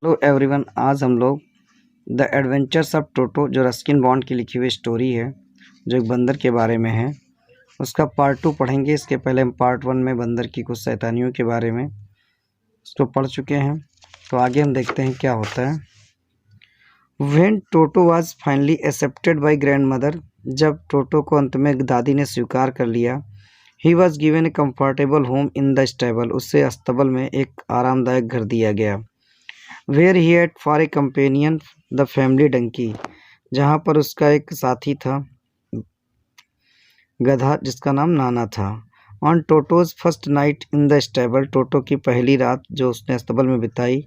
Hello everyone, आज हम लोग द एडवेंचर्स ऑफ टोटो जो रस्किन बॉन्ड की लिखी हुई स्टोरी है, जो एक बंदर के बारे में है, उसका पार्ट 2 पढ़ेंगे। इसके पहले हम पार्ट 1 में बंदर की कुछ शैतानियों के बारे में उसको पढ़ चुके हैं। तो आगे हम देखते हैं क्या होता है। When toto was finally accepted by grand mother, जब टोटो को अंत में दादी ने स्वीकार कर लिया, he was given a comfortable home in the stable, उससे अस्तबल में एक आरामदायक घर दिया गया। Where he had for a companion the family donkey, जहाँ पर उसका एक साथी था गधा जिसका नाम नाना था। On Toto's first night in the stable, Toto की पहली रात जो उसने अस्तबल में बिताई,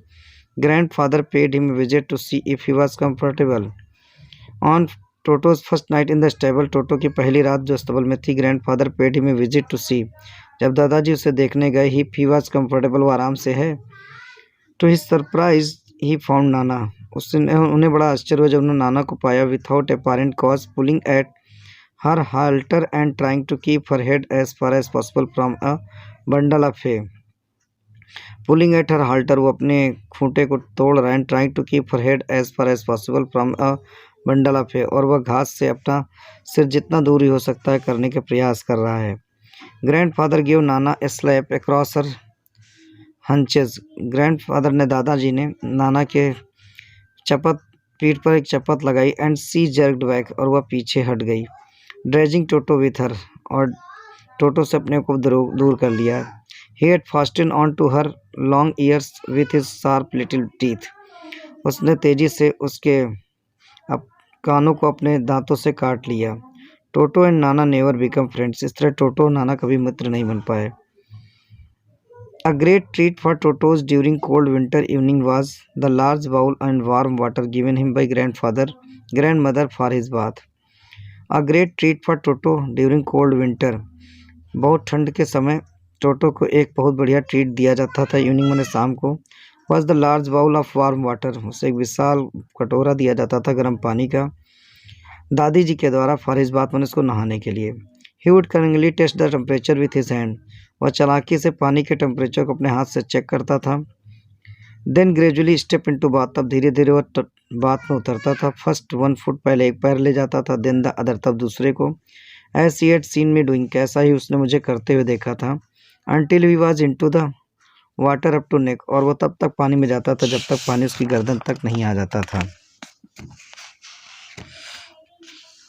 grandfather paid him visit to see if he was comfortable. On Toto's first night in the stable, Toto की पहली रात जो अस्तबल में थी, grandfather paid him visit to see, जब दादाजी उसे देखने गए, ही वॉज कम्फर्टेबल, वो आराम से है। To his surprise he found नाना, उसने उन्हें बड़ा आश्चर्य हुआ जब उन्होंने नाना को पाया, without apparent cause, pulling at her halter and trying to keep her head as far as possible from a bundle of hay। Pulling at her halter, वो अपने खूंटे को तोड़ रहा है, trying to keep her head as far as possible from a bundle of hay, और वह घास से अपना सिर जितना दूरी हो सकता है करने के प्रयास कर रहा है। ग्रैंड फादर गिव नाना ए स्लैप अक्रॉस हर हंचेज, ग्रैंडफादर ने दादाजी ने नाना के पीठ पर एक चपत लगाई, एंड सी जर्क्ड बैक, और वह पीछे हट गई। ड्रेजिंग टोटो विथ हर, और टोटो से अपने को दूर कर लिया। He had fasten on to her long ears with his sharp little teeth, उसने तेजी से उसके कानों को अपने दांतों से काट लिया। टोटो and Nana never become friends, इस तरह टोटो और नाना कभी मित्र नहीं बन पाए। A great treat for Totos during cold winter evening was the large bowl and warm water given him by grandmother for his bath. A great treat for Toto during cold winter, बहुत ठंड के समय टोटो को एक बहुत बढ़िया treat दिया जाता था, इवनिंग मैंने शाम को। was the large bowl of warm water, उसे एक विशाल कटोरा दिया जाता था गर्म पानी का, दादी जी के द्वारा, for his bath मैंने उसको नहाने के लिए। He would cunningly test the temperature with his hand, वह चालाकी से पानी के टेम्परेचर को अपने हाथ से चेक करता था। Then gradually step into bath, तब धीरे धीरे वह बाथ में उतरता था। फर्स्ट 1 फुट, पहले एक पैर ले जाता था, देन द अदर, तब दूसरे को। As he had seen me doing, कैसा ही उसने मुझे करते हुए देखा था। Until we was into the water up to neck, और वह तब तक पानी में जाता था जब तक पानी उसकी गर्दन तक नहीं आ जाता था।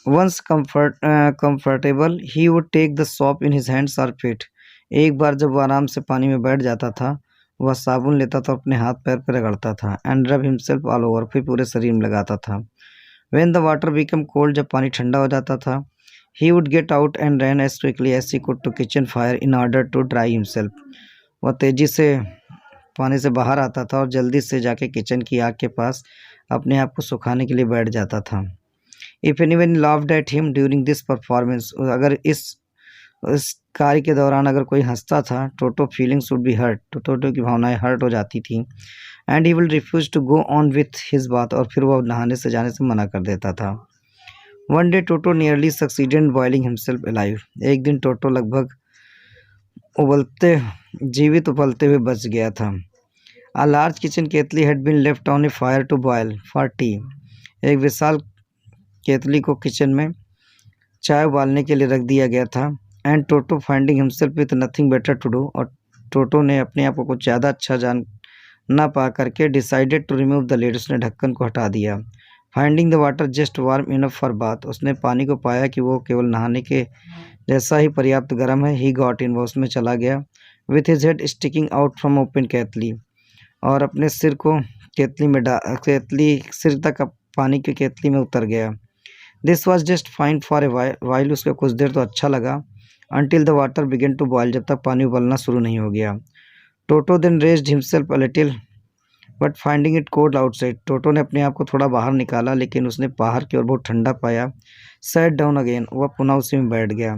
Once comfortable he would take the soap in his hands और फीट, एक बार जब वह आराम से पानी में बैठ जाता था, वह साबुन लेता था, अपने हाथ पैर पर रगड़ता था। एंड रब हिमसेल्फ ऑल ओवर, फिर पूरे शरीर में लगाता था। When the water become cold, जब पानी ठंडा हो जाता था, he would get out and run as quickly as he could to kitchen fire in order to dry himself, वह तेजी से पानी से बाहर आता था और जल्दी से जाके किचन की आग के पास अपने आप को सुखाने के लिए बैठ जाता था। If anyone laughed at him during this performance, अगर इस कार्य के दौरान अगर कोई हंसता था, Toto feelings would be hurt, तो टोटो की भावनाएं हर्ट हो जाती थी। And he will refuse to go on with his bath, और फिर वह नहाने से जाने से मना कर देता था। One day toto nearly succeeded in boiling himself alive, एक दिन टोटो लगभग जीवित उबलते हुए बच गया था। A large kitchen kettle had been left on a fire to boil for tea, एक विशाल केतली को किचन में चाय उबालने के लिए रख दिया गया था। And Toto finding himself with nothing better to do, और टोटो ने अपने आप को कुछ ज़्यादा अच्छा जान ना पा करके decided to remove the lid, उसने ढक्कन को हटा दिया। Finding the water just warm enough for bath, उसने पानी को पाया कि वो केवल नहाने के जैसा ही पर्याप्त गर्म है। ही गॉट इन, वो उसमें चला गया। With his head sticking out from open केतली, और अपने सिर को केतली सिर तक पानी की केतली में उतर गया। This was just fine for a while, उसका कुछ देर तो अच्छा लगा। Until the water began to boil, जब तक पानी उबलना शुरू नहीं हो गया। Toto then raised himself a little but finding it cold outside, Toto ने अपने आप को थोड़ा बाहर निकाला, लेकिन उसने बाहर की ओर बहुत ठंडा पाया। सैट डाउन अगेन, वह पुनः उसी में बैठ गया।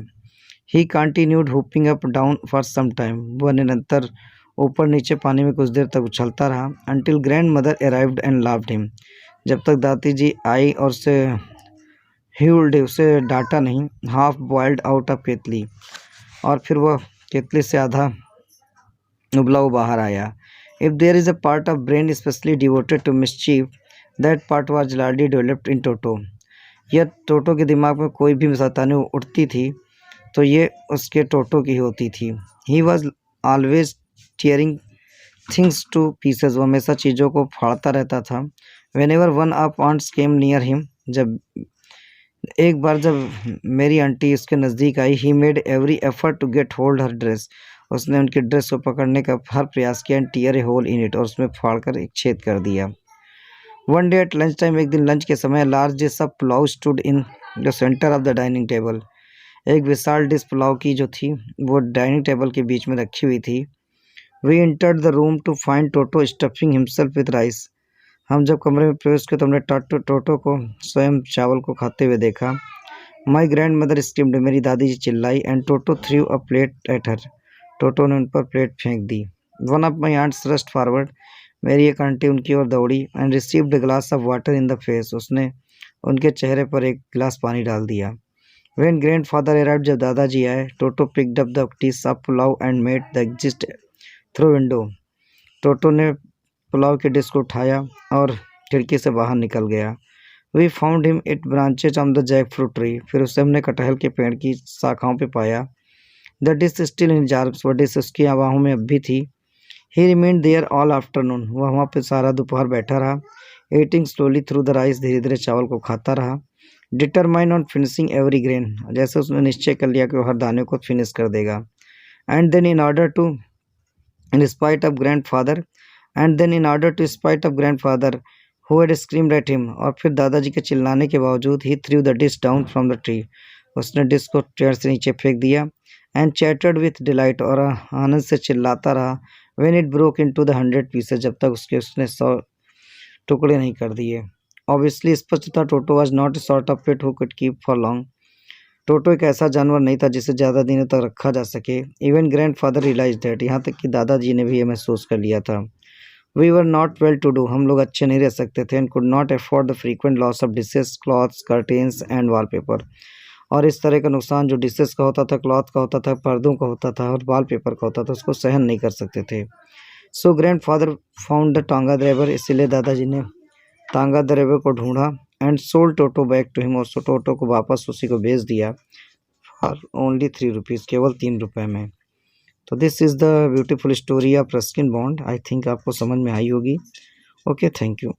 He continued hopping up down for some time, वह निरंतर ऊपर नीचे पानी में कुछ देर तक उछलता रहा। Until grand mother arrived and laughed him, जब तक दादी जी आई और उसे डांटा नहीं। हाफ बॉइल्ड आउट ऑफ केतली, और फिर वह केतली से आधा उबला हुआ बाहर आया। If there is a part of brain especially devoted to mischief, that part was largely developed in Toto. यह टोटो के दिमाग में कोई भी शैतानी उठती थी तो ये उसके टोटो की होती थी. He was always tearing things to pieces. वो हमेशा चीज़ों को फाड़ता रहता था. Whenever one of aunts came near him, एक बार जब मेरी आंटी उसके नज़दीक आई, he made every effort to get hold her dress. उसने उनकी ड्रेस को पकड़ने का हर प्रयास किया and tear a hole in it, और उसमें फाड़कर एक छेद कर दिया. One day at lunch time, एक दिन लंच के समय, large dish of pulao stood in the center of the dining table. एक विशाल डिश पुलाव की जो थी वो डाइनिंग टेबल के बीच में रखी हुई थी. We entered the room to find Toto stuffing himself with rice. हम जब कमरे में प्रवेश किए तो हमने टोटो को स्वयं चावल को खाते हुए देखा. My grandmother screamed. मेरी दादी जी चिल्लाई. And Toto threw a plate at her. टोटो ने उन पर प्लेट फेंक दी. One of my aunts rushed forward. मेरी एक आंटी उनकी ओर दौड़ी and received a glass of water in the face. उसने उनके चेहरे पर एक गिलास पानी डाल दिया. When grandfather arrived, जब दादाजी आए, Toto picked up the dish of pulao and made the exit through window. टोटो ने पुलाव की डिश को उठाया और खिड़की से बाहर निकल गया. We found him at branches on the jackfruit tree. फिर उसे हमने कटहल के पेड़ की शाखाओं पे पाया. The dish still in his arms. वो डिश उसकी बाहों में अब भी थी. He remained there all afternoon. वह वहाँ पे सारा दोपहर बैठा रहा. Eating slowly through the rice. धीरे धीरे चावल को खाता रहा. Determined on finishing every grain. जैसे उसने निश्चय कर लिया कि वो हर दाने को फिनिश कर देगा. And then in order to spite of grandfather who had screamed at him. और फिर दादाजी के चिल्लाने के बावजूद he threw the dish down from the tree. उसने डिश को पेड़ से नीचे फेंक दिया. And chattered with delight. और आनंद से चिल्लाता रहा. When it broke into the 100 pieces. जब तक उसने 100 टुकड़े नहीं कर दिए. Obviously स्पष्ट था टोटो was not a sort of pet who could keep for long. टोटो एक ऐसा जानवर नहीं था जिसे ज़्यादा दिनों तक रखा जा सके. Even grandfather realized that. यहाँ तक कि दादाजी ने भी ये महसूस कर लिया था. We were not well to do. हम लोग अच्छे नहीं रह सकते थे and could not afford the frequent loss of dishes, cloths, curtains and wallpaper. और इस तरह का नुकसान जो डिशेस का होता था, क्लॉथ का होता था, पर्दों का होता था और वॉलपेपर का होता था, उसको सहन नहीं कर सकते थे. So grandfather found the tonga driver. इसीलिए दादाजी ने टांगा ड्राइवर को ढूंढा. And sold Toto back to him. और टोटो को वापस उसी को भेज दिया फॉर ओनली 3 रुपीज़. केवल 3 रुपये में. तो this is the beautiful story of Ruskin bond. I think आपको समझ में आई होगी. Okay, thank you.